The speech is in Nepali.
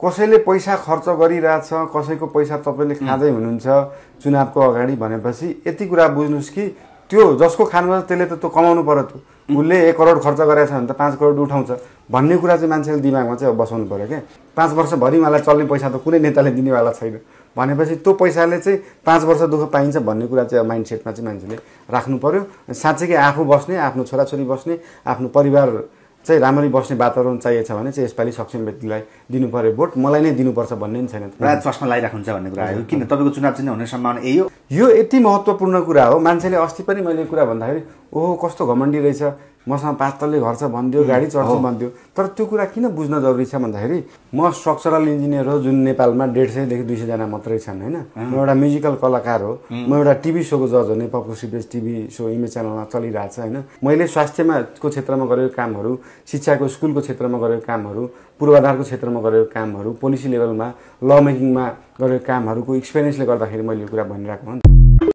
कसैले पैसा खर्च गरिरहेछ कसैको पैसा तपाईले खाँदै हुनुहुन्छ चुनावको अगाडि भनेपछि यति कुरा बुझ्नुस् कि त्यो जसको खानुपर्छ त्यसले त त्यो कमाउनु पर्यो त उसले 1 करोड खर्च गरेछ भने त 5 करोड उठाउँछ भन्ने कुरा चाहिँ मान्छेले दिमागमा चाहिँ बसाउनु पर्यो के 5 वर्षभरि मलाई चल्ने पैसा त कुनै नेताले दिनेवाला छैन भनेपछि त्यो पैसाले चाहिँ 5 वर्ष दुःख पाइन्छ भन्ने कुरा चाहिँ माइन्डसेटमा चाहिँ मान्छेले राख्नु पर्यो साँच्चै आफू बस्ने आफ्नो छोराछोरी बस्ने आफ्नो परिवार चाहिँ राम्ररी बस्ने वातावरण चाहिएछ भने चाहिँ यसपालि सक्षम व्यक्तिलाई दिनु पर्यो भोट मलाई नै दिनुपर्छ भन्ने नि छैन प्राय चस्मा लागिराख्नुहुन्छ भन्ने कुरा आयो किन तपाईको चुनाव चिन्ह हुने सम्भावना यही हो यो यति महत्त्वपूर्ण कुरा हो मान्छेले अस्ति पनि मैले कुरा भन्दाखेरि ओहो कस्तो घमण्डी रहेछ मसँग 5 तल्ले घर छ भन्दियो गाडी चढ्छ भन्दियो तर त्यो कुरा किन बुझ्न जरुरी छ भन्दाखेरि म स्ट्रक्चरल इन्जिनियर हो जुन नेपालमा 150 देखि 200 जना मात्रै छन् हैन म एउटा म्युजिकल कलाकार हो म एउटा टिभी शोको जज हो नेपाल पुसिबेज टिभी शो इमेज च्यानलमा चलिरहेछ हैन मैले स्वास्थ्यमा को क्षेत्रमा गरेको कामहरू शिक्षाको स्कुलको क्षेत्रमा गरेको कामहरू पूर्वाधारको क्षेत्रमा गरेको कामहरू पोलिसी लेभलमा ल मेकिङमा गरेको कामहरूको एक्सपिरियन्सले गर्दाखेरि मैले यो कुरा भनिरहेको हुँ